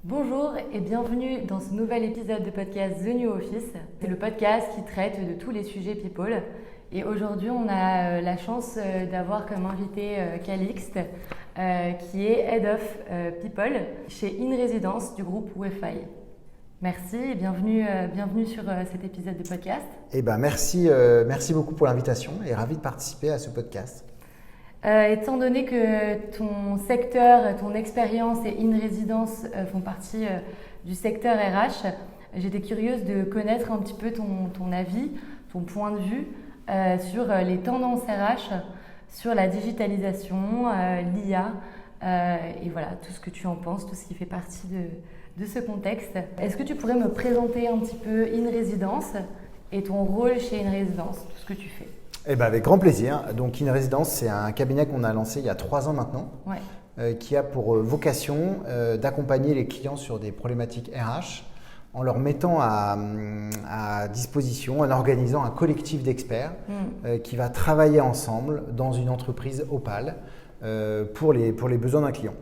Bonjour et bienvenue dans ce nouvel épisode de podcast The New Office. C'est le podcast qui traite de tous les sujets people. Et aujourd'hui, on a la chance d'avoir comme invité Calixte, qui est Head of People chez InResidence du groupe Wefy. Merci et bienvenue sur cet épisode de podcast. Merci beaucoup pour l'invitation et ravi de participer à ce podcast. Étant donné que ton secteur, ton expérience et InResidence font partie du secteur RH, j'étais curieuse de connaître un petit peu ton avis, ton point de vue sur les tendances RH, sur la digitalisation, l'IA et voilà, tout ce que tu en penses, tout ce qui fait partie de ce contexte. Est-ce que tu pourrais me présenter un petit peu InResidence et ton rôle chez InResidence, tout ce que tu fais? Avec grand plaisir. Donc InResidence, c'est un cabinet qu'on a lancé il y a 3 ans maintenant, qui a pour vocation d'accompagner les clients sur des problématiques RH en leur mettant à disposition, en organisant un collectif d'experts qui va travailler ensemble dans une entreprise Opale pour les besoins d'un client.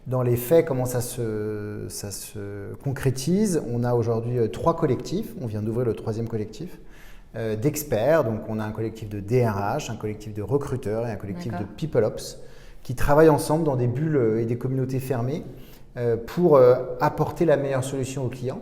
Dans les faits, comment ça se concrétise? On a aujourd'hui 3 collectifs, on vient d'ouvrir le 3e collectif. D'experts, donc on a un collectif de DRH, un collectif de recruteurs et un collectif de People Ops qui travaillent ensemble dans des bulles et des communautés fermées pour apporter la meilleure solution aux clients.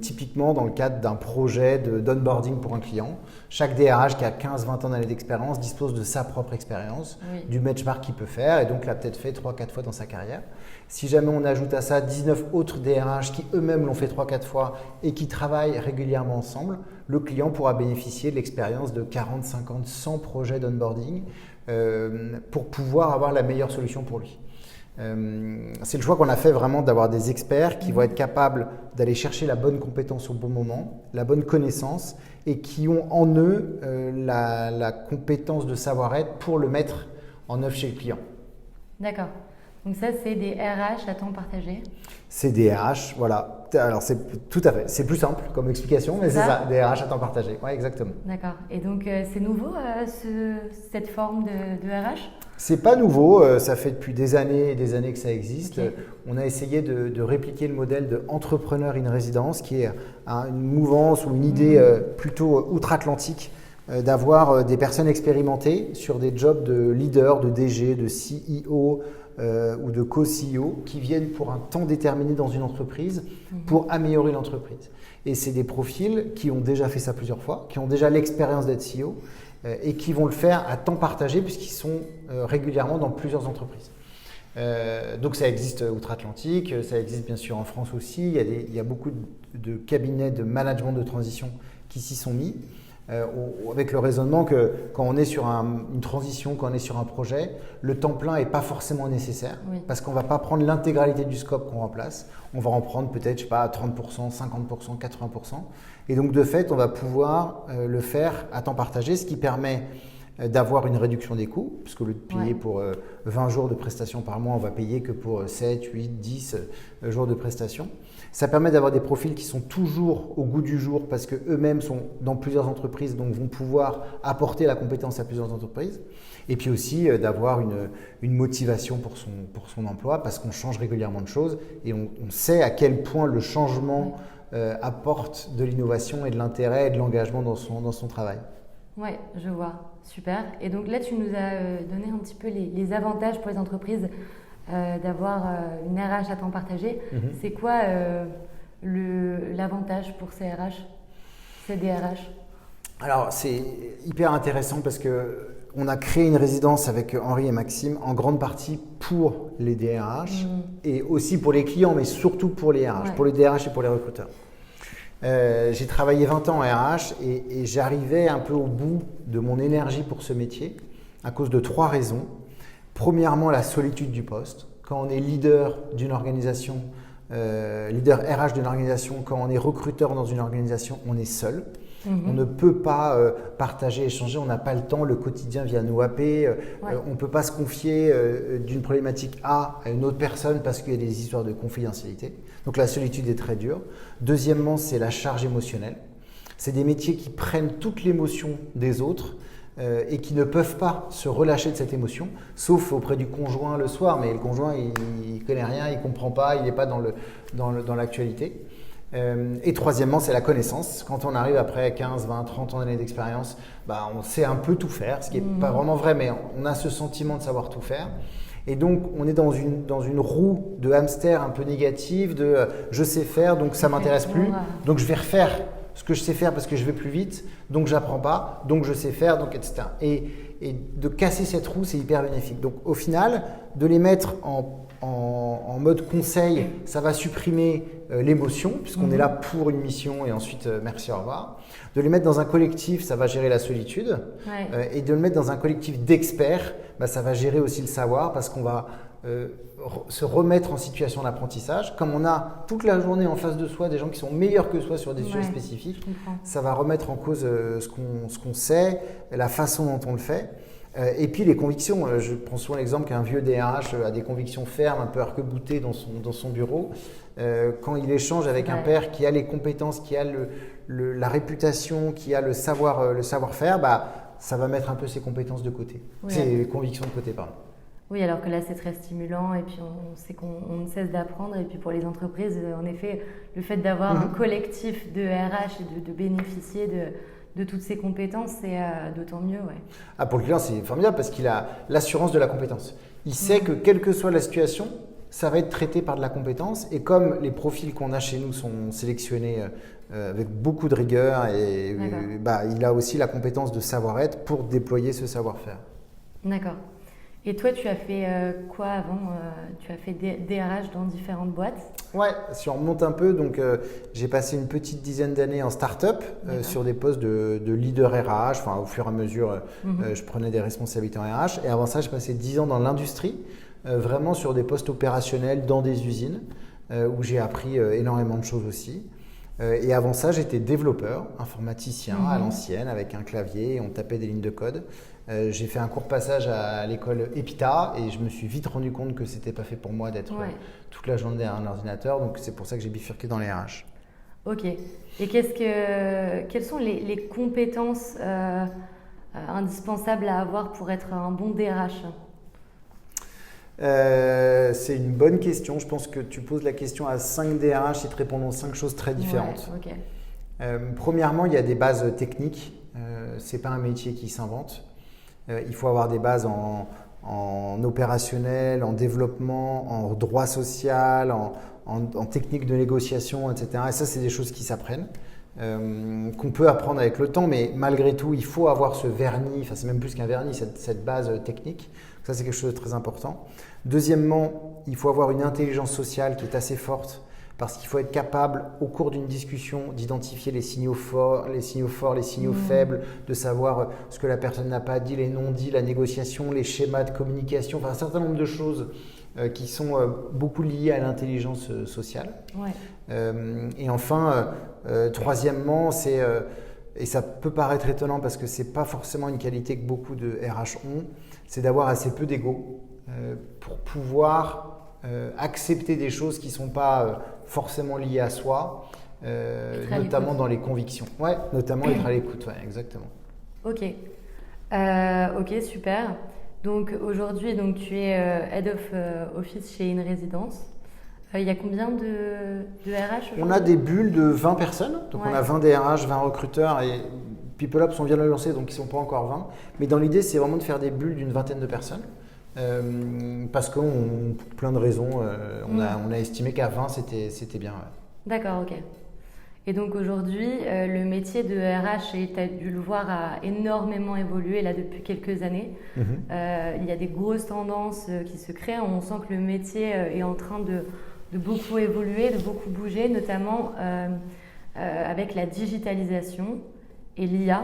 Typiquement dans le cadre d'un projet d'onboarding pour un client, chaque DRH qui a 15-20 ans d'années d'expérience dispose de sa propre expérience, du benchmark qu'il peut faire et donc l'a peut-être fait 3-4 fois dans sa carrière. Si jamais on ajoute à ça 19 autres DRH qui eux-mêmes l'ont fait 3-4 fois et qui travaillent régulièrement ensemble, le client pourra bénéficier de l'expérience de 40, 50, 100 projets d'onboarding pour pouvoir avoir la meilleure solution pour lui. C'est le choix qu'on a fait vraiment d'avoir des experts qui vont être capables d'aller chercher la bonne compétence au bon moment, la bonne connaissance et qui ont en eux la compétence de savoir-être pour le mettre en œuvre chez le client. D'accord. Donc ça, c'est des RH à temps partagé? C'est des RH, voilà. Alors c'est tout à fait, c'est plus simple comme explication, mais c'est ça, des RH à temps partagé. Oui, exactement. D'accord. Et donc c'est nouveau cette forme de RH? C'est pas nouveau, ça fait depuis des années et des années que ça existe. Okay. On a essayé de répliquer le modèle de Entrepreneur in Residence, qui est une mouvance ou une idée plutôt outre-Atlantique d'avoir des personnes expérimentées sur des jobs de leader, de DG, de CEO ou de co-CEO qui viennent pour un temps déterminé dans une entreprise pour améliorer l'entreprise. Et c'est des profils qui ont déjà fait ça plusieurs fois, qui ont déjà l'expérience d'être CEO et qui vont le faire à temps partagé puisqu'ils sont régulièrement dans plusieurs entreprises. Donc ça existe outre-Atlantique, ça existe bien sûr en France aussi, il y a beaucoup de cabinets de management de transition qui s'y sont mis. Avec le raisonnement que quand on est sur une transition, quand on est sur un projet, le temps plein n'est pas forcément nécessaire parce qu'on ne va pas prendre l'intégralité du scope qu'on remplace. On va en prendre peut-être, 30%, 50%, 80%. Et donc de fait, on va pouvoir le faire à temps partagé, ce qui permet d'avoir une réduction des coûts, puisque au lieu de payer pour 20 jours de prestations par mois, on va payer que pour 7, 8, 10 jours de prestations. Ça permet d'avoir des profils qui sont toujours au goût du jour parce qu'eux-mêmes sont dans plusieurs entreprises, donc vont pouvoir apporter la compétence à plusieurs entreprises. Et puis aussi d'avoir une motivation pour son emploi parce qu'on change régulièrement de choses et on sait à quel point le changement apporte de l'innovation et de l'intérêt et de l'engagement dans son travail. Oui, je vois. Super. Et donc là, tu nous as donné un petit peu les avantages pour les entreprises d'avoir une RH à temps partagé. C'est quoi l'avantage pour ces RH, ces DRH? Alors, c'est hyper intéressant parce qu'on a créé une résidence avec Henri et Maxime en grande partie pour les DRH et aussi pour les clients, mais surtout pour les RH, pour les DRH et pour les recruteurs. J'ai travaillé 20 ans en RH et j'arrivais un peu au bout de mon énergie pour ce métier à cause de 3 raisons. Premièrement, la solitude du poste. Quand on est leader d'une organisation, leader RH d'une organisation, quand on est recruteur dans une organisation, on est seul. On ne peut pas partager, échanger, on n'a pas le temps, le quotidien vient nous happer, on ne peut pas se confier d'une problématique A à une autre personne parce qu'il y a des histoires de confidentialité. Donc la solitude est très dure. Deuxièmement, c'est la charge émotionnelle. C'est des métiers qui prennent toute l'émotion des autres et qui ne peuvent pas se relâcher de cette émotion, sauf auprès du conjoint le soir, mais le conjoint, il ne connaît rien, il ne comprend pas, il n'est pas dans l'actualité. Et troisièmement, c'est la connaissance. Quand on arrive après 15, 20, 30 ans d'années d'expérience, on sait un peu tout faire, ce qui n'est pas vraiment vrai, mais on a ce sentiment de savoir tout faire. Et donc, on est dans une roue de hamster un peu négative de je sais faire, donc ça ne m'intéresse plus, donc je vais refaire ce que je sais faire parce que je vais plus vite, donc j'apprends pas, donc je sais faire, donc etc. Et de casser cette roue, c'est hyper bénéfique. Donc au final, de les mettre en mode conseil, ça va supprimer l'émotion, puisqu'on est là pour une mission et ensuite merci, au revoir. De les mettre dans un collectif, ça va gérer la solitude. Et de le mettre dans un collectif d'experts, ça va gérer aussi le savoir, parce qu'on va se remettre en situation d'apprentissage. Comme on a toute la journée en face de soi des gens qui sont meilleurs que soi sur des sujets spécifiques, ça va remettre en cause ce qu'on sait, la façon dont on le fait. Et puis les convictions, je prends souvent l'exemple qu'un vieux DRH a des convictions fermes, un peu arc-boutées dans son bureau. Quand il échange avec un père qui a les compétences, qui a la réputation, qui a le savoir-faire, ça va mettre un peu ses compétences de côté, ses convictions de côté, pardon. Oui, alors que là, c'est très stimulant et puis on sait qu'on ne cesse d'apprendre. Et puis pour les entreprises, en effet, le fait d'avoir un collectif de RH et de bénéficier de toutes ces compétences, c'est d'autant mieux. Pour le client, c'est formidable parce qu'il a l'assurance de la compétence. Il sait que quelle que soit la situation, ça va être traité par de la compétence. Et comme les profils qu'on a chez nous sont sélectionnés avec beaucoup de rigueur, il a aussi la compétence de savoir-être pour déployer ce savoir-faire. D'accord. Et toi, tu as fait quoi avant Tu as fait DRH dans différentes boîtes? Ouais, si on remonte un peu, donc j'ai passé une petite dizaine d'années en start-up sur des postes de leader RH. Au fur et à mesure, je prenais des responsabilités en RH. Et avant ça, j'ai passé 10 ans dans l'industrie, vraiment sur des postes opérationnels dans des usines, où j'ai appris énormément de choses aussi. Et avant ça, j'étais développeur, informaticien à l'ancienne, avec un clavier, et on tapait des lignes de code. J'ai fait un court passage à l'école EPITA et je me suis vite rendu compte que c'était pas fait pour moi d'être toute la journée derrière un ordinateur. Donc c'est pour ça que j'ai bifurqué dans les RH. Ok. Et quelles sont les compétences indispensables à avoir pour être un bon DRH? C'est une bonne question. Je pense que tu poses la question à 5 DRH, ils te répondront 5 choses très différentes. Premièrement, il y a des bases techniques. C'est pas un métier qui s'invente. Il faut avoir des bases en opérationnel, en développement, en droit social, en technique de négociation, etc. Et ça, c'est des choses qui s'apprennent, qu'on peut apprendre avec le temps, mais malgré tout, il faut avoir ce vernis, c'est même plus qu'un vernis, cette base technique. Ça, c'est quelque chose de très important. Deuxièmement, il faut avoir une intelligence sociale qui est assez forte, parce qu'il faut être capable, au cours d'une discussion, d'identifier les signaux forts, les signaux faibles, de savoir ce que la personne n'a pas dit, les non-dits, la négociation, les schémas de communication, un certain nombre de choses qui sont beaucoup liées à l'intelligence sociale. Et enfin, troisièmement, et ça peut paraître étonnant parce que ce n'est pas forcément une qualité que beaucoup de RH ont, c'est d'avoir assez peu d'ego pour pouvoir accepter des choses qui ne sont pas forcément liées à soi, notamment dans les convictions. Notamment être à l'écoute, exactement. Ok, super. Donc aujourd'hui, tu es Head of Office chez InResidence. Il y a combien de RH aujourd'hui? On a des bulles de 20 personnes, donc on a 20 DRH, 20 recruteurs et PeopleOps, on vient de le lancer, donc ils ne sont pas encore 20. Mais dans l'idée, c'est vraiment de faire des bulles d'une vingtaine de personnes. Parce que pour plein de raisons, on a estimé qu'à 20, c'était bien. D'accord, ok. Et donc aujourd'hui, le métier de RH, tu as dû le voir, a énormément évolué là depuis quelques années. Il y a des grosses tendances qui se créent. On sent que le métier est en train de beaucoup évoluer, de beaucoup bouger, notamment avec la digitalisation et l'IA.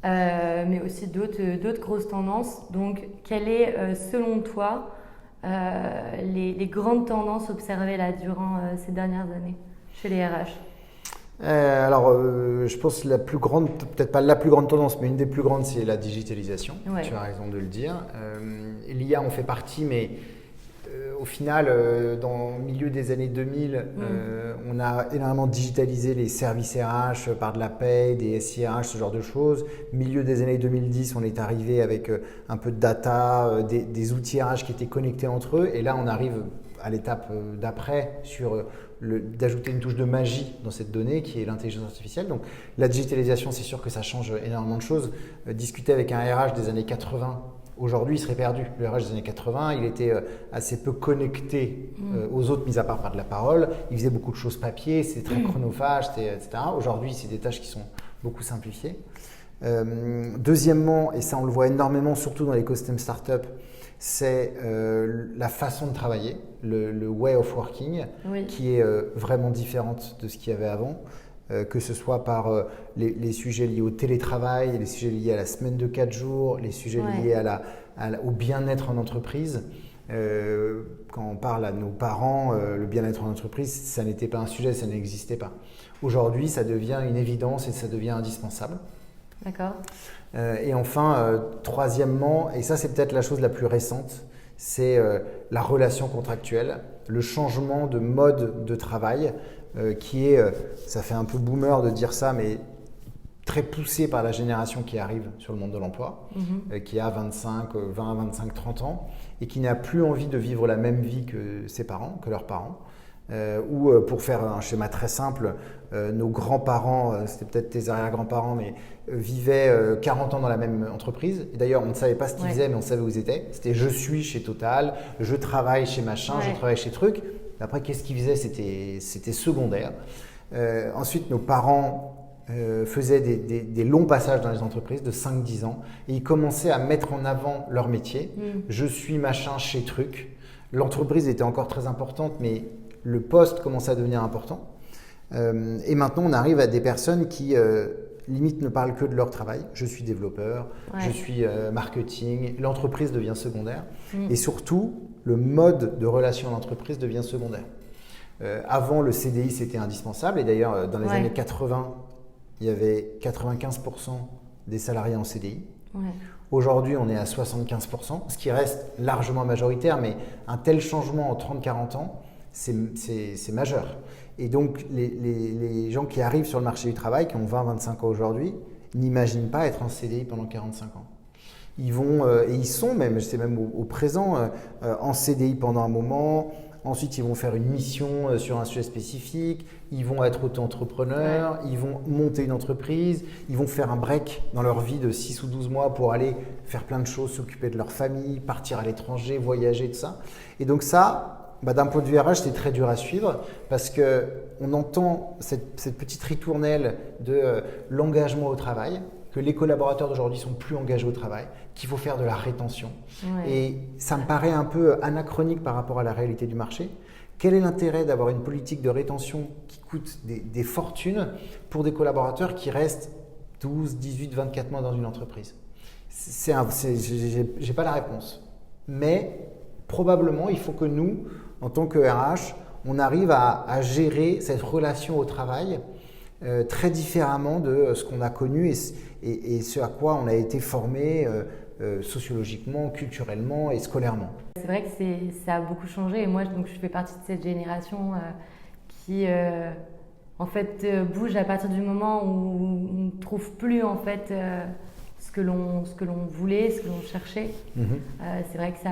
Mais aussi d'autres grosses tendances. Donc, quelles est, selon toi, les grandes tendances observées là durant ces dernières années chez les RH? Je pense que la plus grande, peut-être pas la plus grande tendance, mais une des plus grandes, c'est la digitalisation. Tu as raison de le dire. L'IA en fait partie, mais au final, dans le milieu des années 2000, on a énormément digitalisé les services RH par de la paye, des SIRH, ce genre de choses. Milieu des années 2010, on est arrivé avec un peu de data, des outils RH qui étaient connectés entre eux. Et là, on arrive à l'étape d'après sur d'ajouter une touche de magie dans cette donnée qui est l'intelligence artificielle. Donc la digitalisation, c'est sûr que ça change énormément de choses. Discuter avec un RH des années 80, aujourd'hui, il serait perdu. Le RH des années 80, il était assez peu connecté aux autres, mis à part de la parole. Il faisait beaucoup de choses papier, c'était très chronophage, etc. Aujourd'hui, c'est des tâches qui sont beaucoup simplifiées. Deuxièmement, et ça on le voit énormément, surtout dans l'écosystème startup, c'est la façon de travailler, le way of working, qui est vraiment différente de ce qu'il y avait avant. Que ce soit par les sujets liés au télétravail, les sujets liés à la semaine de 4 jours, les sujets liés au bien-être en entreprise. Quand on parle à nos parents, le bien-être en entreprise, ça n'était pas un sujet, ça n'existait pas. Aujourd'hui, ça devient une évidence et ça devient indispensable. D'accord. Et enfin, troisièmement, et ça c'est peut-être la chose la plus récente, c'est la relation contractuelle, le changement de mode de travail qui est, ça fait un peu boomer de dire ça, mais très poussé par la génération qui arrive sur le monde de l'emploi, qui a 20, 25, 30 ans et qui n'a plus envie de vivre la même vie que ses parents, que leurs parents. Ou pour faire un schéma très simple, nos grands-parents, c'était peut-être tes arrière-grands-parents, mais vivaient 40 ans dans la même entreprise. Et d'ailleurs, on ne savait pas ce qu'ils faisaient, mais on savait où ils étaient. C'était je suis chez Total, je travaille chez machin, je travaille chez truc. Après, qu'est-ce qu'ils faisaient? C'était secondaire. Ensuite, nos parents faisaient des longs passages dans les entreprises de 5-10 ans et ils commençaient à mettre en avant leur métier. Je suis machin chez truc. L'entreprise était encore très importante, mais le poste commençait à devenir important. Et maintenant, on arrive à des personnes qui, limite, ne parlent que de leur travail. Je suis développeur, je suis marketing. L'entreprise devient secondaire. Et surtout, le mode de relation d'entreprise devient secondaire. Avant, le CDI, c'était indispensable. Et d'ailleurs, dans les années 80, il y avait 95% des salariés en CDI. Aujourd'hui, on est à 75%, ce qui reste largement majoritaire. Mais un tel changement en 30-40 ans, c'est majeur. Et donc, les gens qui arrivent sur le marché du travail, qui ont 20-25 ans aujourd'hui, n'imaginent pas être en CDI pendant 45 ans. Ils vont, et ils sont même, c'est même au présent, en CDI pendant un moment. Ensuite, ils vont faire une mission sur un sujet spécifique. Ils vont être auto-entrepreneurs. Ils vont monter une entreprise. Ils vont faire un break dans leur vie de 6 ou 12 mois pour aller faire plein de choses, s'occuper de leur famille, partir à l'étranger, voyager, tout ça. Et donc ça, d'un point de vue RH, c'est très dur à suivre parce qu'on entend cette petite ritournelle de l'engagement au travail, que les collaborateurs d'aujourd'hui sont plus engagés au travail, qu'il faut faire de la rétention. Et ça me paraît un peu anachronique par rapport à la réalité du marché. Quel est l'intérêt d'avoir une politique de rétention qui coûte des fortunes pour des collaborateurs qui restent 12, 18, 24 mois dans une entreprise? J'ai pas la réponse. Mais probablement, il faut que nous, en tant que RH, on arrive à gérer cette relation au travail très différemment de ce qu'on a connu et ce à quoi on a été formé sociologiquement, culturellement et scolairement. C'est vrai que ça a beaucoup changé et moi donc, je fais partie de cette génération qui en fait bouge à partir du moment où on ne trouve plus en fait ce que l'on voulait, ce que l'on cherchait. C'est vrai que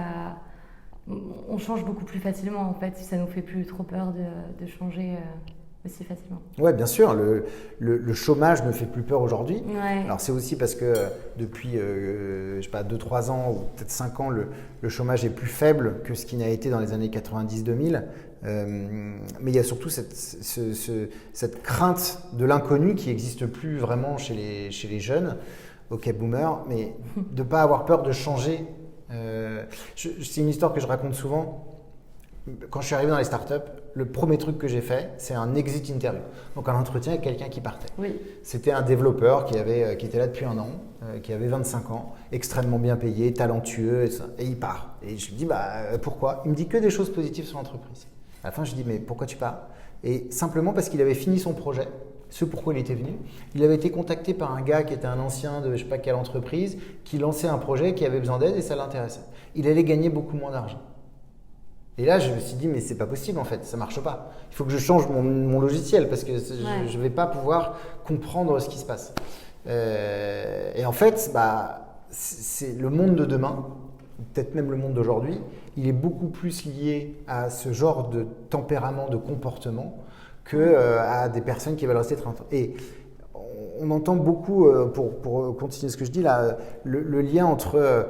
on change beaucoup plus facilement en fait, ça nous fait plus trop peur de changer aussi facilement. Oui, bien sûr, le chômage ne fait plus peur aujourd'hui. Alors c'est aussi parce que depuis je sais pas, 2-3 ans ou peut-être 5 ans, le chômage est plus faible que ce qu'il n'a été dans les années 90-2000. Mais il y a surtout cette crainte de l'inconnu qui n'existe plus vraiment chez les jeunes, ok boomer, mais de ne pas avoir peur de changer. C'est une histoire que je raconte souvent. Quand je suis arrivé dans les startups, le premier truc que j'ai fait, c'est un exit interview. Donc un entretien avec quelqu'un qui partait. C'était un développeur qui était là depuis un an, qui avait 25 ans, extrêmement bien payé, talentueux, et il part. Et je lui dis, pourquoi? Il me dit que des choses positives sur l'entreprise. À la fin, je lui dis, mais pourquoi tu pars? Et simplement parce qu'il avait fini son projet, ce pourquoi il était venu. Il avait été contacté par un gars qui était un ancien de je ne sais pas quelle entreprise, qui lançait un projet, qui avait besoin d'aide et ça l'intéressait. Il allait gagner beaucoup moins d'argent. Et là, je me suis dit, mais c'est pas possible en fait, ça marche pas. Il faut que je change mon logiciel parce que je vais pas pouvoir comprendre ce qui se passe. Et en fait, c'est le monde de demain, peut-être même le monde d'aujourd'hui, il est beaucoup plus lié à ce genre de tempérament, de comportement, à des personnes qui veulent rester 30 ans. Et on entend beaucoup, pour continuer ce que je dis là, le lien entre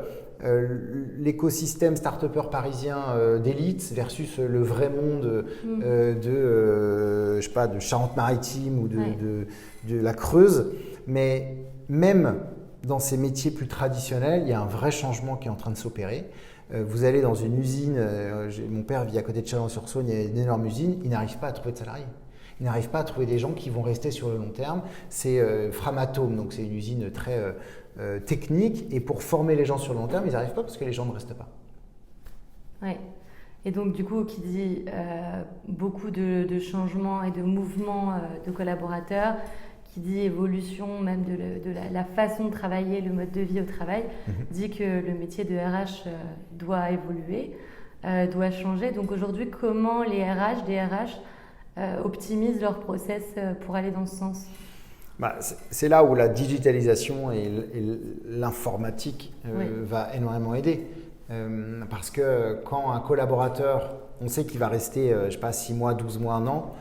l'écosystème start-upper parisien d'élite versus le vrai monde je sais pas, de Charente-Maritime ou de la Creuse. Mais même dans ces métiers plus traditionnels, il y a un vrai changement qui est en train de s'opérer. Vous allez dans une usine, mon père vit à côté de Chalon-sur-Saône, il y a une énorme usine, il n'arrive pas à trouver de salariés. Il n'arrive pas à trouver des gens qui vont rester sur le long terme. C'est Framatome, donc c'est une usine très technique. Et pour former les gens sur le long terme, ils n'arrivent pas parce que les gens ne restent pas. Oui. Et donc, du coup, qui dit beaucoup de changements et de mouvements de collaborateurs, qui dit évolution même de la façon de travailler, le mode de vie au travail, dit que le métier de RH doit évoluer, doit changer. Donc aujourd'hui, comment les RH optimisent leur process pour aller dans ce sens? C'est là où la digitalisation et l'informatique va énormément aider. Parce que quand un collaborateur, on sait qu'il va rester, je sais pas, 6 mois, 12 mois, 1 an,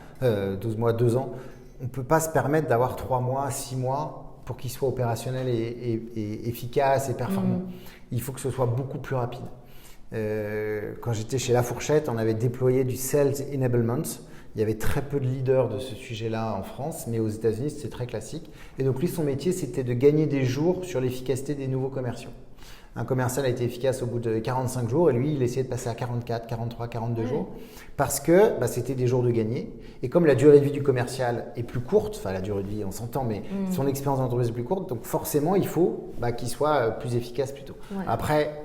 12 mois, 2 ans, on ne peut pas se permettre d'avoir 3 mois, 6 mois pour qu'il soit opérationnel et efficace et performant. Il faut que ce soit beaucoup plus rapide. Quand j'étais chez La Fourchette, on avait déployé du Sales Enablement. Il y avait très peu de leaders de ce sujet-là en France, mais aux États-Unis, c'est très classique. Et donc lui, son métier, c'était de gagner des jours sur l'efficacité des nouveaux commerciaux. Un commercial a été efficace au bout de 45 jours et lui, il essayait de passer à 44, 43, 42 jours parce que c'était des jours de gagner. Et comme la durée de vie du commercial est plus courte, enfin la durée de vie, on s'entend, mais son expérience d'entreprise est plus courte, donc forcément, il faut qu'il soit plus efficace plus tôt. Ouais. Après,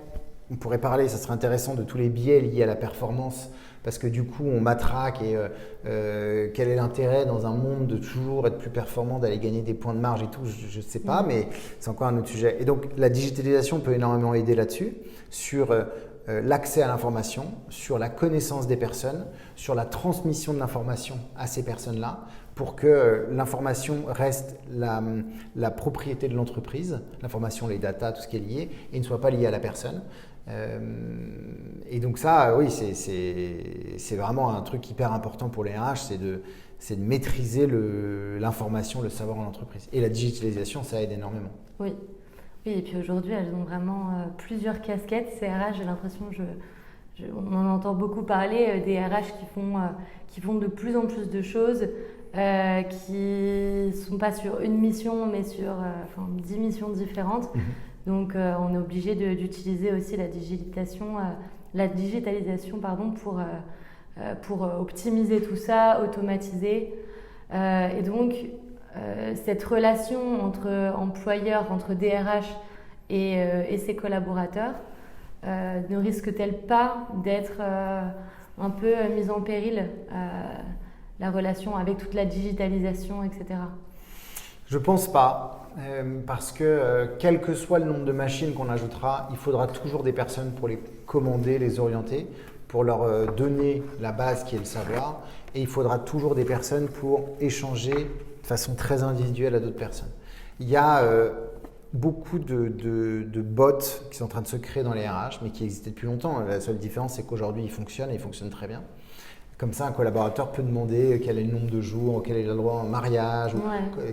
on pourrait parler, ça serait intéressant, de tous les biais liés à la performance parce que du coup, on matraque et quel est l'intérêt dans un monde de toujours être plus performant, d'aller gagner des points de marge et tout, je ne sais pas, mais c'est encore un autre sujet. Et donc, la digitalisation peut énormément aider là-dessus, sur l'accès à l'information, sur la connaissance des personnes, sur la transmission de l'information à ces personnes-là, pour que l'information reste la propriété de l'entreprise, l'information, les data, tout ce qui est lié, et ne soit pas lié à la personne. Et donc ça, oui, c'est vraiment un truc hyper important pour les RH, c'est de maîtriser l'information, le savoir en entreprise. Et la digitalisation, ça aide énormément. Oui, et puis aujourd'hui, elles ont vraiment plusieurs casquettes. Ces RH, j'ai l'impression, on en entend beaucoup parler, des RH qui font de plus en plus de choses, qui ne sont pas sur une mission, mais sur 10 missions différentes. Donc, on est obligé d'utiliser aussi la digitalisation pour optimiser tout ça, automatiser. Et donc, cette relation entre employeurs, entre DRH et ses collaborateurs, ne risque-t-elle pas d'être un peu mise en péril, la relation avec toute la digitalisation, etc. Je ne pense pas. Parce que quel que soit le nombre de machines qu'on ajoutera, il faudra toujours des personnes pour les commander, les orienter, pour leur donner la base qui est le savoir. Et il faudra toujours des personnes pour échanger de façon très individuelle à d'autres personnes. Il y a beaucoup de bots qui sont en train de se créer dans les RH, mais qui existaient depuis longtemps. La seule différence, c'est qu'aujourd'hui, ils fonctionnent et ils fonctionnent très bien. Comme ça, un collaborateur peut demander quel est le nombre de jours, quel est le droit en mariage,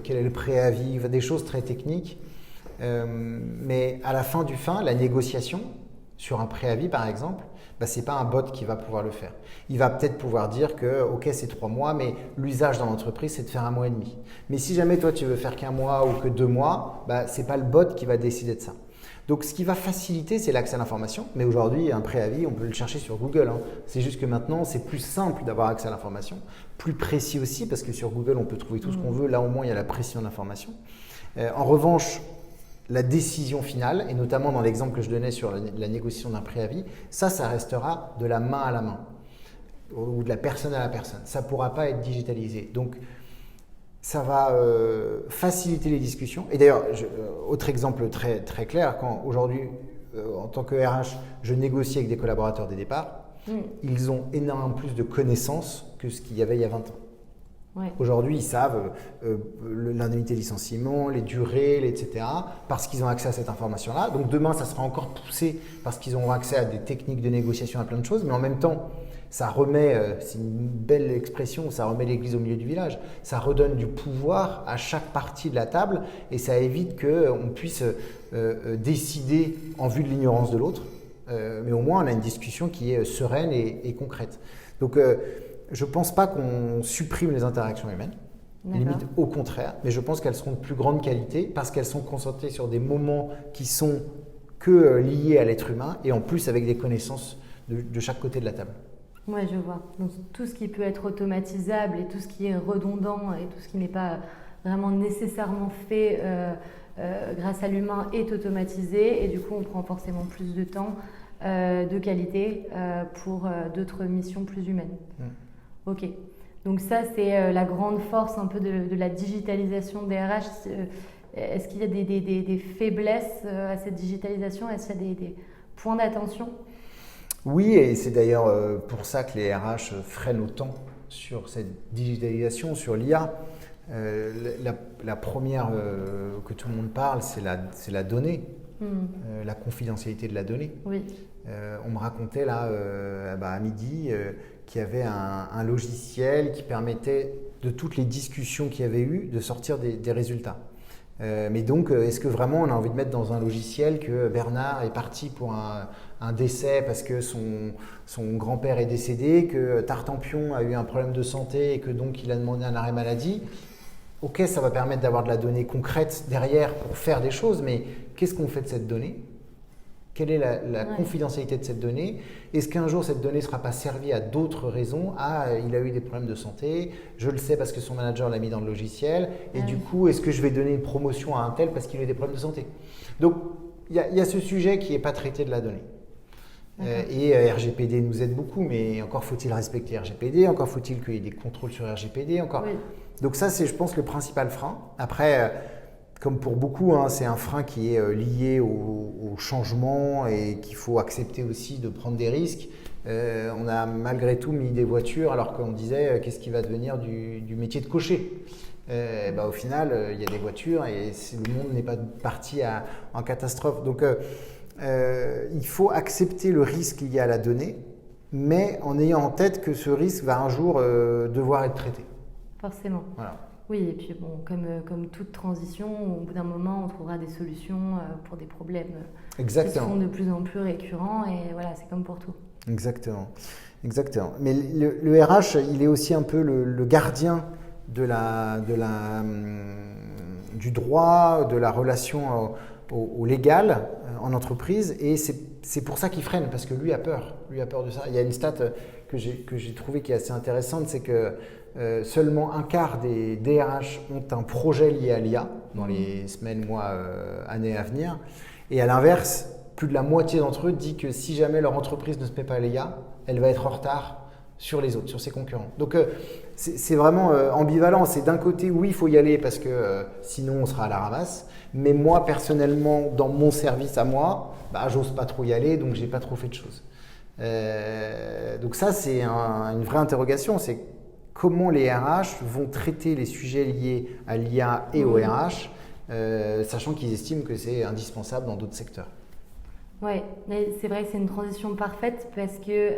quel est le préavis, des choses très techniques. Mais à la fin, la négociation sur un préavis, par exemple, ce n'est pas un bot qui va pouvoir le faire. Il va peut-être pouvoir dire que, OK, c'est 3 mois, mais l'usage dans l'entreprise, c'est de faire 1 mois et demi. Mais si jamais toi, tu veux faire qu'1 mois ou que 2 mois, ce n'est pas le bot qui va décider de ça. Donc, ce qui va faciliter, c'est l'accès à l'information. Mais aujourd'hui, un préavis, on peut le chercher sur Google. C'est juste que maintenant, c'est plus simple d'avoir accès à l'information, plus précis aussi, parce que sur Google, on peut trouver tout ce qu'on veut. Là, au moins, il y a la précision de l'information. En revanche, la décision finale, et notamment dans l'exemple que je donnais sur la négociation d'un préavis, ça restera de la main à la main ou de la personne à la personne. Ça ne pourra pas être digitalisé. Donc, ça va faciliter les discussions. Et d'ailleurs, autre exemple très, très clair, quand aujourd'hui, en tant que RH, je négocie avec des collaborateurs dès départ, ils ont énormément plus de connaissances que ce qu'il y avait il y a 20 ans. Ouais. Aujourd'hui, ils savent l'indemnité de licenciement, les durées, etc., parce qu'ils ont accès à cette information-là. Donc demain, ça sera encore poussé parce qu'ils auront accès à des techniques de négociation, à plein de choses, mais en même temps, ça remet, c'est une belle expression, ça remet l'église au milieu du village. Ça redonne du pouvoir à chaque partie de la table et ça évite qu'on puisse décider en vue de l'ignorance de l'autre. Mais au moins, on a une discussion qui est sereine et concrète. Donc, je ne pense pas qu'on supprime les interactions humaines, limite au contraire, mais je pense qu'elles seront de plus grande qualité parce qu'elles sont concentrées sur des moments qui sont que liés à l'être humain et en plus avec des connaissances de chaque côté de la table. Oui, je vois. Donc tout ce qui peut être automatisable et tout ce qui est redondant et tout ce qui n'est pas vraiment nécessairement fait grâce à l'humain est automatisé et du coup on prend forcément plus de temps, de qualité pour d'autres missions plus humaines. Ok. Donc ça c'est la grande force un peu de la digitalisation des RH. Est-ce qu'il y a des faiblesses à cette digitalisation? Est-ce qu'il y a des points d'attention? Oui, et c'est d'ailleurs pour ça que les RH freinent autant sur cette digitalisation, sur l'IA. La première que tout le monde parle, c'est la donnée, la confidentialité de la donnée. Oui. On me racontait là, à midi, qu'il y avait un logiciel qui permettait, de toutes les discussions qu'il y avait eu, de sortir des résultats. Mais donc, est-ce que vraiment on a envie de mettre dans un logiciel que Bernard est parti pour un décès parce que son grand-père est décédé, que Tartampion a eu un problème de santé et que donc il a demandé un arrêt maladie? Ok, ça va permettre d'avoir de la donnée concrète derrière pour faire des choses, mais qu'est-ce qu'on fait de cette donnée? Quelle est la confidentialité de cette donnée? Est-ce qu'un jour cette donnée ne sera pas servie à d'autres raisons? Il a eu des problèmes de santé, je le sais parce que son manager l'a mis dans le logiciel, et du coup, est-ce que je vais donner une promotion à un tel parce qu'il a eu des problèmes de santé? Donc, il y a ce sujet qui n'est pas traité de la donnée. Et RGPD nous aide beaucoup, mais encore faut-il respecter RGPD, encore faut-il qu'il y ait des contrôles sur RGPD. Donc ça, c'est, je pense, le principal frein. Après, comme pour beaucoup, c'est un frein qui est lié au changement et qu'il faut accepter aussi de prendre des risques. On a malgré tout mis des voitures alors qu'on disait qu'est-ce qui va devenir du métier de cocher. Au final, il y a des voitures et le monde n'est pas parti en catastrophe. Donc, il faut accepter le risque lié à la donnée, mais en ayant en tête que ce risque va un jour devoir être traité. Forcément. Voilà. Oui, et puis bon, comme toute transition, au bout d'un moment, on trouvera des solutions pour des problèmes qui sont de plus en plus récurrents et voilà, c'est comme pour tout. Exactement. Mais le RH, il est aussi un peu le gardien du droit, de la relation au légal en entreprise et c'est pour ça qu'il freine parce que lui a peur de ça. Il y a une stat que j'ai trouvée qui est assez intéressante, c'est que seulement un quart des DRH ont un projet lié à l'IA dans les semaines, mois, années à venir. Et à l'inverse, plus de la moitié d'entre eux dit que si jamais leur entreprise ne se met pas à l'IA, elle va être en retard sur les autres, sur ses concurrents. Donc c'est vraiment ambivalent. C'est d'un côté, oui, il faut y aller parce que sinon on sera à la ramasse. Mais moi, personnellement, dans mon service à moi, j'ose pas trop y aller, donc j'ai pas trop fait de choses. Donc ça, c'est une vraie interrogation. C'est comment les RH vont traiter les sujets liés à l'IA et au RH, sachant qu'ils estiment que c'est indispensable dans d'autres secteurs. Oui, mais c'est vrai que c'est une transition parfaite parce que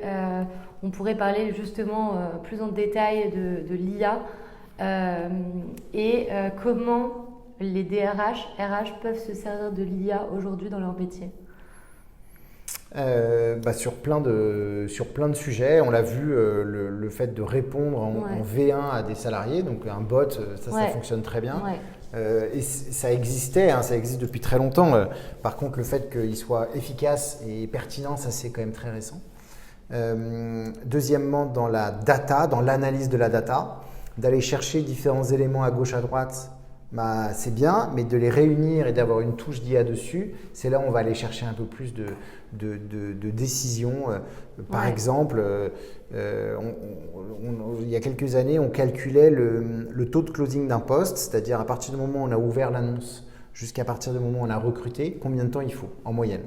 on pourrait parler justement plus en détail de l'IA et comment les DRH, RH peuvent se servir de l'IA aujourd'hui dans leur métier. Sur plein de sujets, on l'a vu, le fait de répondre en V1 à des salariés, donc un bot, ça fonctionne très bien. Et ça existait, ça existe depuis très longtemps. Par contre, le fait qu'il soit efficace et pertinent, ça c'est quand même très récent. Deuxièmement, dans la data, dans l'analyse de la data, d'aller chercher différents éléments à gauche, à droite, c'est bien, mais de les réunir et d'avoir une touche d'IA dessus, c'est là où on va aller chercher un peu plus de décisions. Par exemple, il y a quelques années, on calculait le taux de closing d'un poste, c'est-à-dire à partir du moment où on a ouvert l'annonce jusqu'à partir du moment où on a recruté, combien de temps il faut en moyenne.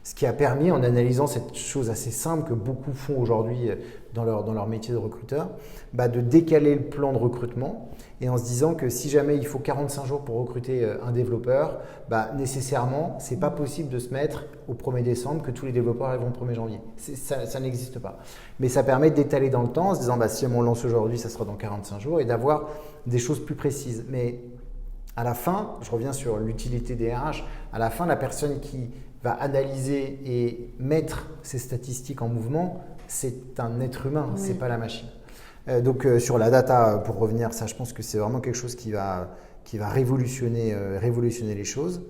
Ce qui a permis, en analysant cette chose assez simple que beaucoup font aujourd'hui dans leur métier de recruteur, de décaler le plan de recrutement et en se disant que si jamais il faut 45 jours pour recruter un développeur, nécessairement, ce n'est pas possible de se mettre au 1er décembre que tous les développeurs arriveront au 1er janvier. Ça n'existe pas. Mais ça permet d'étaler dans le temps en se disant si on lance aujourd'hui, ça sera dans 45 jours et d'avoir des choses plus précises. Mais à la fin, je reviens sur l'utilité des RH, à la fin, la personne qui va analyser et mettre ces statistiques en mouvement, c'est un être humain, c'est pas la machine. Donc sur la data, pour revenir, ça je pense que c'est vraiment quelque chose qui va révolutionner les choses.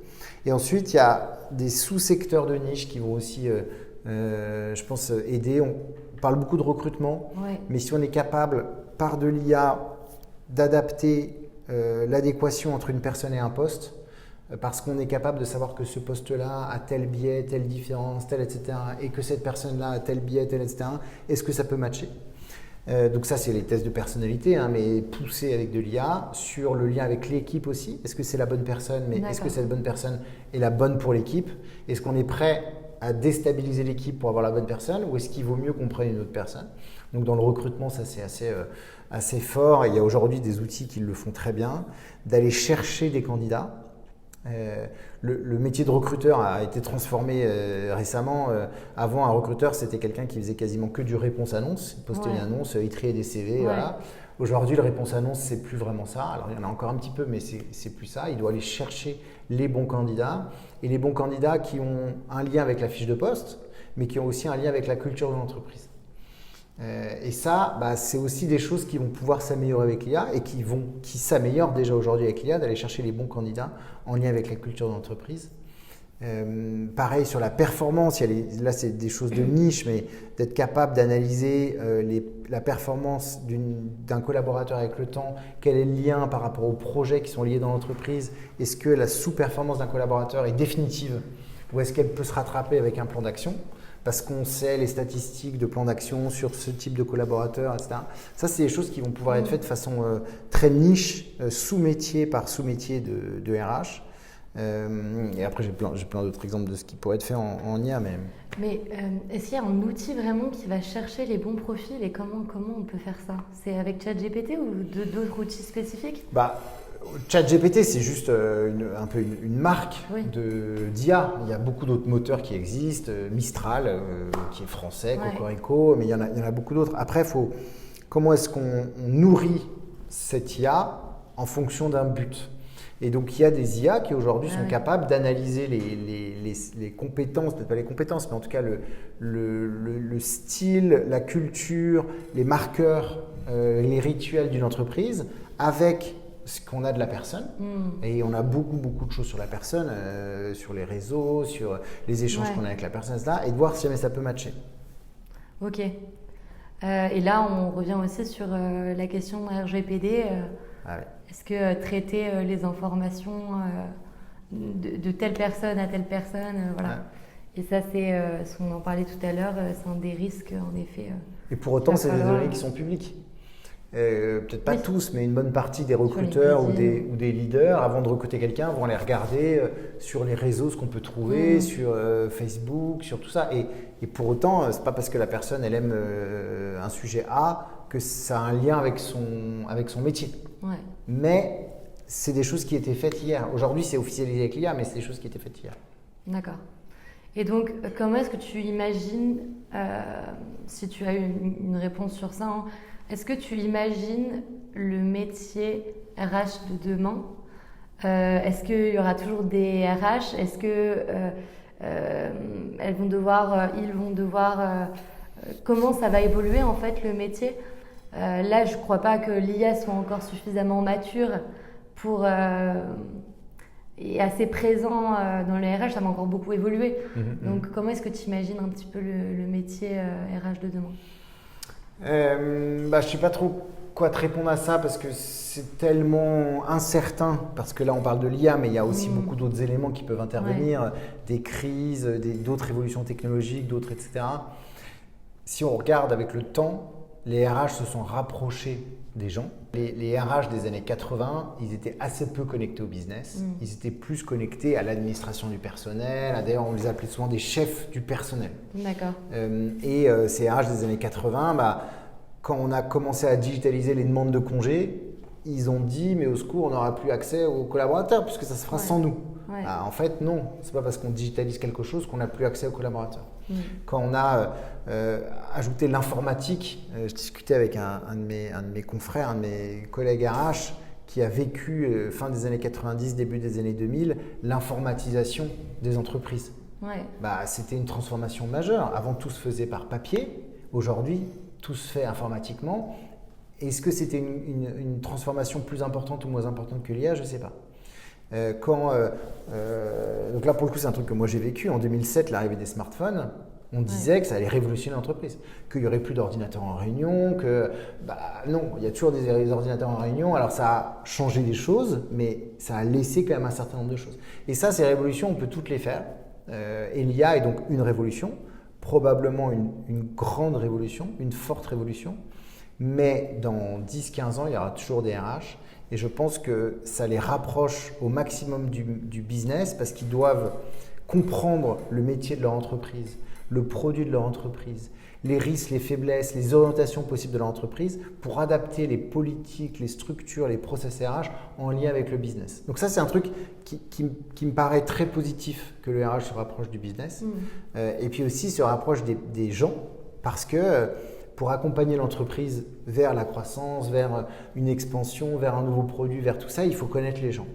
Et ensuite, il y a des sous-secteurs de niche qui vont aussi, je pense, aider. On parle beaucoup de recrutement, mais si on est capable, par de l'IA, d'adapter l'adéquation entre une personne et un poste, parce qu'on est capable de savoir que ce poste-là a tel biais, telle différence, tel, etc., et que cette personne-là a tel biais, tel, etc., est-ce que ça peut matcher? Donc ça, c'est les tests de personnalité, mais poussés avec de l'IA, sur le lien avec l'équipe aussi. Est-ce que c'est la bonne personne, mais est-ce que cette bonne personne est la bonne pour l'équipe? Est-ce qu'on est prêt à déstabiliser l'équipe pour avoir la bonne personne, ou est-ce qu'il vaut mieux qu'on prenne une autre personne? Donc dans le recrutement, ça c'est assez fort. Et il y a aujourd'hui des outils qui le font très bien, d'aller chercher des candidats. Le métier de recruteur a été transformé récemment. Avant, un recruteur, c'était quelqu'un qui faisait quasiment que du réponse-annonce. Il postait une annonce, il triait des CV. Voilà. Aujourd'hui, le réponse-annonce, c'est plus vraiment ça. Alors, il y en a encore un petit peu, mais c'est plus ça. Il doit aller chercher les bons candidats. Et les bons candidats qui ont un lien avec la fiche de poste, mais qui ont aussi un lien avec la culture de l'entreprise. Et ça, c'est aussi des choses qui vont pouvoir s'améliorer avec l'IA et qui s'améliorent déjà aujourd'hui avec l'IA, d'aller chercher les bons candidats en lien avec la culture d'entreprise. Pareil sur la performance, là c'est des choses de niche, mais d'être capable d'analyser la performance d'un collaborateur avec le temps, quel est le lien par rapport aux projets qui sont liés dans l'entreprise, est-ce que la sous-performance d'un collaborateur est définitive ou est-ce qu'elle peut se rattraper avec un plan d'action ? Parce qu'on sait les statistiques de plan d'action sur ce type de collaborateurs, etc. Ça, c'est des choses qui vont pouvoir être faites de façon très niche, sous-métier par sous-métier de RH. Et après, j'ai plein d'autres exemples de ce qui pourrait être fait en IA. Mais est-ce qu'il y a un outil vraiment qui va chercher les bons profils et comment on peut faire ça? C'est avec ChatGPT ou d'autres outils spécifiques? ChatGPT, c'est juste un peu une marque d'IA. Il y a beaucoup d'autres moteurs qui existent, Mistral, qui est français, Cocorico, mais il y en a beaucoup d'autres. Après, comment est-ce qu'on nourrit cette IA en fonction d'un but? Et donc, il y a des IA qui aujourd'hui sont capables d'analyser les compétences, peut-être pas les compétences, mais en tout cas le style, la culture, les marqueurs, les rituels d'une entreprise avec ce qu'on a de la personne. Et on a beaucoup de choses sur la personne, sur les réseaux, sur les échanges qu'on a avec la personne, etc. Et de voir si jamais ça peut matcher. Ok. Et là, on revient aussi sur la question de RGPD. Est-ce que traiter les informations de telle personne à telle personne, Et ça, c'est ce qu'on en parlait tout à l'heure, c'est un des risques, en effet. Et pour autant, c'est des données qui sont publiques. Peut-être pas tous, mais une bonne partie des recruteurs ou des leaders, avant de recruter quelqu'un, vont aller regarder sur les réseaux ce qu'on peut trouver, sur Facebook, sur tout ça. Et pour autant, c'est pas parce que la personne elle aime un sujet A que ça a un lien avec son métier. Mais c'est des choses qui étaient faites hier. Aujourd'hui, c'est officialisé avec l'IA, mais c'est des choses qui étaient faites hier. D'accord. Et donc, comment est-ce que tu imagines, si tu as une réponse sur ça, est-ce que tu imagines le métier RH de demain? Est-ce qu'il y aura toujours des RH? Est-ce que ils vont devoir comment ça va évoluer en fait le métier? Là, je ne crois pas que l'IA soit encore suffisamment mature et assez présent dans le RH, ça va encore beaucoup évoluer. Donc, comment est-ce que tu imagines un petit peu le métier RH de demain? Je ne sais pas trop quoi te répondre à ça parce que c'est tellement incertain, parce que là on parle de l'IA, mais il y a aussi beaucoup d'autres éléments qui peuvent intervenir, des crises, d'autres évolutions technologiques, d'autres, etc. Si on regarde avec le temps, les RH se sont rapprochés des gens. Les RH des années 80, ils étaient assez peu connectés au business. Ils étaient plus connectés à l'administration du personnel. D'ailleurs, on les appelait souvent des chefs du personnel. D'accord. Ces RH des années 80, quand on a commencé à digitaliser les demandes de congés, ils ont dit, mais au secours, on n'aura plus accès aux collaborateurs puisque ça se fera sans nous. Ouais. En fait, non. C'est pas parce qu'on digitalise quelque chose qu'on n'a plus accès aux collaborateurs. Quand on a ajouté l'informatique, je discutais avec un de mes confrères, un de mes collègues RH, qui a vécu fin des années 90, début des années 2000, l'informatisation des entreprises. Ouais. C'était une transformation majeure. Avant, tout se faisait par papier. Aujourd'hui, tout se fait informatiquement. Est-ce que c'était une transformation plus importante ou moins importante que l'IA? Je ne sais pas. Donc là, pour le coup, c'est un truc que moi j'ai vécu. En 2007, l'arrivée des smartphones, on disait que ça allait révolutionner l'entreprise, qu'il n'y aurait plus d'ordinateurs en réunion, non, il y a toujours des ordinateurs en réunion. Alors ça a changé des choses, mais ça a laissé quand même un certain nombre de choses. Et ça, ces révolutions, on peut toutes les faire. Et l'IA est donc une révolution, probablement une grande révolution, une forte révolution. Mais dans 10-15 ans, il y aura toujours des RH. Et je pense que ça les rapproche au maximum du business parce qu'ils doivent comprendre le métier de leur entreprise, le produit de leur entreprise, les risques, les faiblesses, les orientations possibles de leur entreprise pour adapter les politiques, les structures, les process RH en lien avec le business. Donc ça, c'est un truc qui me paraît très positif que le RH se rapproche du business et puis aussi se rapproche des gens parce que pour accompagner l'entreprise vers la croissance, vers une expansion, vers un nouveau produit, vers tout ça, il faut connaître les gens.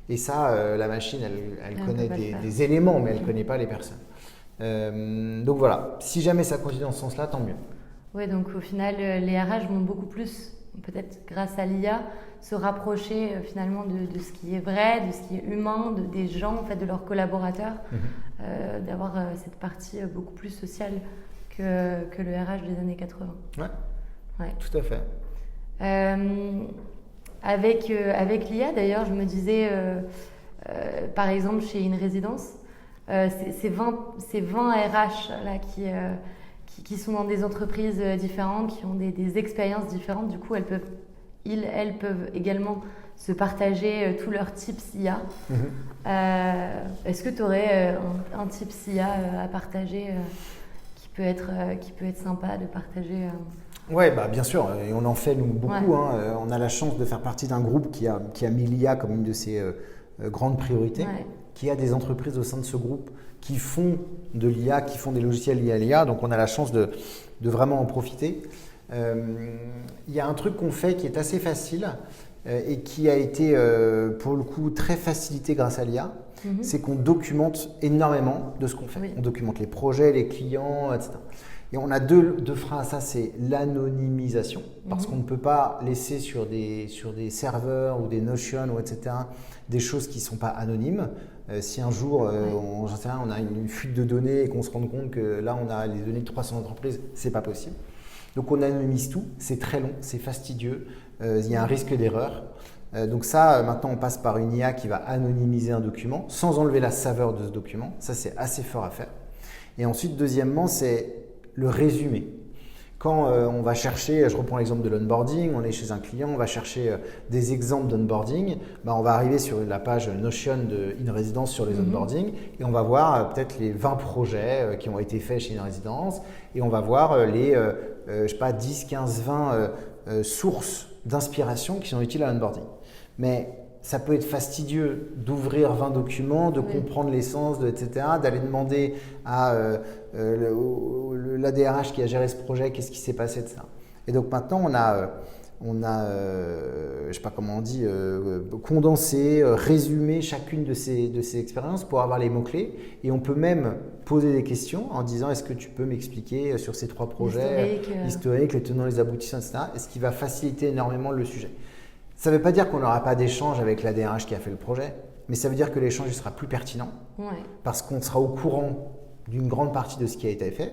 Et ça, la machine, elle connaît des éléments, mais elle ne connaît pas les personnes. Donc voilà, si jamais ça continue dans ce sens-là, tant mieux. Oui, donc au final, les RH vont beaucoup plus, peut-être grâce à l'IA, se rapprocher finalement de ce qui est vrai, de ce qui est humain, des gens, en fait, de leurs collaborateurs, d'avoir cette partie beaucoup plus sociale que le RH des années 80. Ouais. Tout à fait. Avec l'IA, d'ailleurs, je me disais, par exemple, chez une résidence, ces 20 RH là, qui sont dans des entreprises différentes, qui ont des expériences différentes, du coup, elles peuvent également se partager tous leurs tips IA. Est-ce que tu aurais un tips IA à partager qui peut être sympa de partager Oui, bien sûr, et on en fait nous beaucoup. On a la chance de faire partie d'un groupe qui a mis l'IA comme une de ses grandes priorités, qui a des entreprises au sein de ce groupe qui font de l'IA, qui font des logiciels liés à l'IA, donc on a la chance de vraiment en profiter. Il y a un truc qu'on fait qui est assez facile et qui a été pour le coup très facilité grâce à l'IA, c'est qu'on documente énormément de ce qu'on fait. On documente les projets, les clients, etc. Et on a deux freins à ça, c'est l'anonymisation, parce qu'on ne peut pas laisser sur des serveurs ou des Notion ou etc. des choses qui ne sont pas anonymes. Si un jour, on a une fuite de données et qu'on se rend compte que là, on a les données de 300 entreprises, ce n'est pas possible. Donc on anonymise tout, c'est très long, c'est fastidieux, il y a un risque d'erreur. Donc ça, maintenant, on passe par une IA qui va anonymiser un document sans enlever la saveur de ce document. Ça, c'est assez fort à faire. Et ensuite, deuxièmement, c'est le résumé. Quand on va chercher, je reprends l'exemple de l'onboarding, on est chez un client, on va chercher des exemples d'onboarding, on va arriver sur la page Notion de InResidence sur les onboarding et on va voir peut-être les 20 projets qui ont été faits chez InResidence et on va voir les 10, 15, 20 sources d'inspiration qui sont utiles à l'onboarding. Mais ça peut être fastidieux d'ouvrir 20 documents, de comprendre l'essence, etc., d'aller demander à l'ADRH qui a géré ce projet qu'est-ce qui s'est passé, etc. Et donc maintenant, on a je sais pas comment on dit, condensé, résumé chacune de ces expériences pour avoir les mots-clés. Et on peut même poser des questions en disant est-ce que tu peux m'expliquer sur ces 3 projets, l'historique, les tenants, les aboutissants, etc. Et ce qui va faciliter énormément le sujet. Ça ne veut pas dire qu'on n'aura pas d'échange avec la DRH qui a fait le projet, mais ça veut dire que l'échange sera plus pertinent parce qu'on sera au courant d'une grande partie de ce qui a été fait.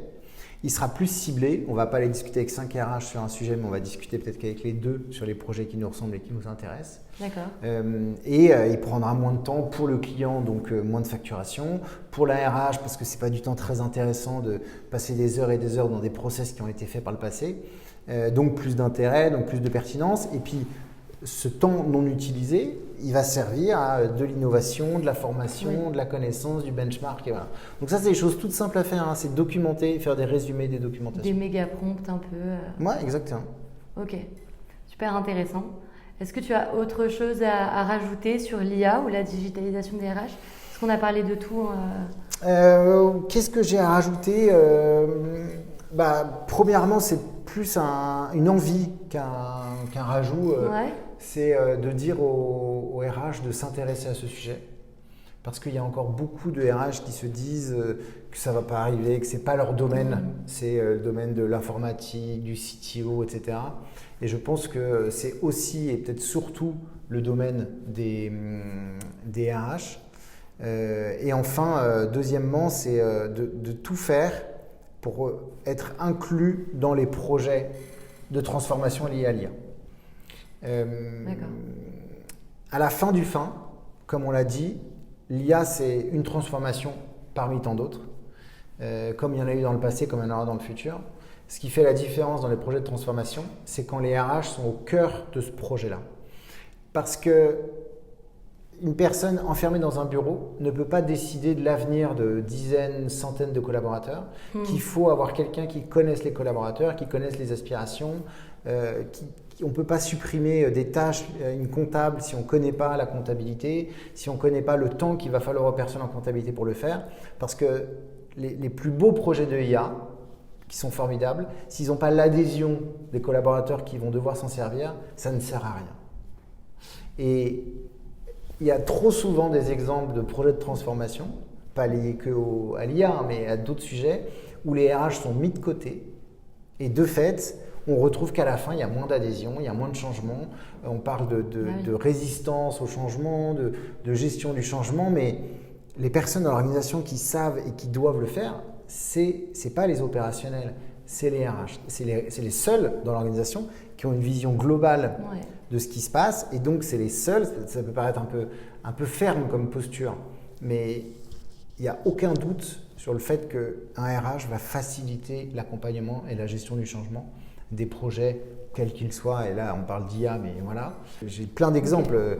Il sera plus ciblé. On ne va pas aller discuter avec 5 RH sur un sujet, mais on va discuter peut-être qu'avec les 2 sur les projets qui nous ressemblent et qui nous intéressent. D'accord. Il prendra moins de temps pour le client, donc moins de facturation. Pour la RH, parce que ce n'est pas du temps très intéressant de passer des heures et des heures dans des process qui ont été faits par le passé. donc plus d'intérêt, donc plus de pertinence. Et puis, ce temps non utilisé, il va servir à de l'innovation, de la formation, de la connaissance, du benchmark. Et voilà. Donc ça, c'est des choses toutes simples à faire. C'est documenter, faire des résumés, des documentations. Des méga prompts un peu. Ouais, exactement. Ok, super intéressant. Est-ce que tu as autre chose à rajouter sur l'IA ou la digitalisation des RH? Est-ce qu'on a parlé de tout? Qu'est-ce que j'ai à rajouter? Premièrement, c'est plus une envie qu'un rajout. C'est de dire aux RH de s'intéresser à ce sujet. Parce qu'il y a encore beaucoup de RH qui se disent que ça ne va pas arriver, que ce n'est pas leur domaine. C'est le domaine de l'informatique, du CTO, etc. Et je pense que c'est aussi et peut-être surtout le domaine des RH. Et enfin, deuxièmement, c'est de tout faire pour être inclus dans les projets de transformation liés à l'IA. À la fin du fin, comme on l'a dit, l'IA c'est une transformation parmi tant d'autres, comme il y en a eu dans le passé, comme il y en aura dans le futur. Ce qui fait la différence dans les projets de transformation, c'est quand les RH sont au cœur de ce projet-là. Parce que une personne enfermée dans un bureau ne peut pas décider de l'avenir de dizaines, centaines de collaborateurs, qu'il faut avoir quelqu'un qui connaisse les collaborateurs, qui connaisse les aspirations, on ne peut pas supprimer des tâches, une comptable, si on ne connaît pas la comptabilité, si on ne connaît pas le temps qu'il va falloir aux personnes en comptabilité pour le faire. Parce que les plus beaux projets de IA, qui sont formidables, s'ils n'ont pas l'adhésion des collaborateurs qui vont devoir s'en servir, ça ne sert à rien. Et il y a trop souvent des exemples de projets de transformation, pas liés à l'IA, mais à d'autres sujets, où les RH sont mis de côté. Et de fait, on retrouve qu'à la fin, il y a moins d'adhésion, il y a moins de changement. On parle de résistance au changement, de gestion du changement, mais les personnes dans l'organisation qui savent et qui doivent le faire, c'est pas les opérationnels, c'est les RH. C'est les seuls dans l'organisation qui ont une vision globale de ce qui se passe. Et donc, c'est les seuls, ça peut paraître un peu ferme comme posture, mais il n'y a aucun doute sur le fait qu'un RH va faciliter l'accompagnement et la gestion du changement des projets, quels qu'ils soient. Et là, on parle d'IA, mais voilà. J'ai plein d'exemples.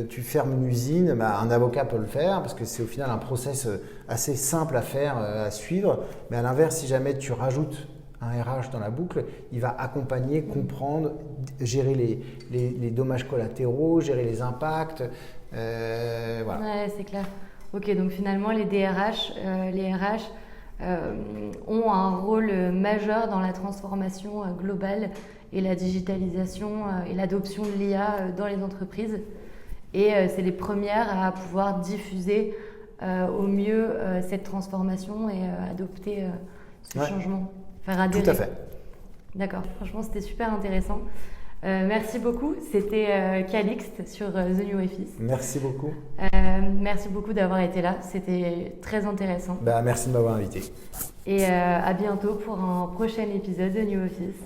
Tu fermes une usine, un avocat peut le faire parce que c'est au final un process assez simple à faire, à suivre. Mais à l'inverse, si jamais tu rajoutes un RH dans la boucle, il va accompagner, comprendre, gérer les dommages collatéraux, gérer les impacts. Voilà. Ouais, c'est clair. Ok, donc finalement, les RH ont un rôle majeur dans la transformation globale et la digitalisation et l'adoption de l'IA dans les entreprises. Et c'est les premières à pouvoir diffuser au mieux cette transformation et adopter ce changement, faire adhérer. Tout à fait. D'accord, franchement c'était super intéressant. Merci beaucoup, c'était Calixte sur The New Office. Merci beaucoup. Merci beaucoup d'avoir été là, c'était très intéressant. Merci de m'avoir invité. Et à bientôt pour un prochain épisode de New Office.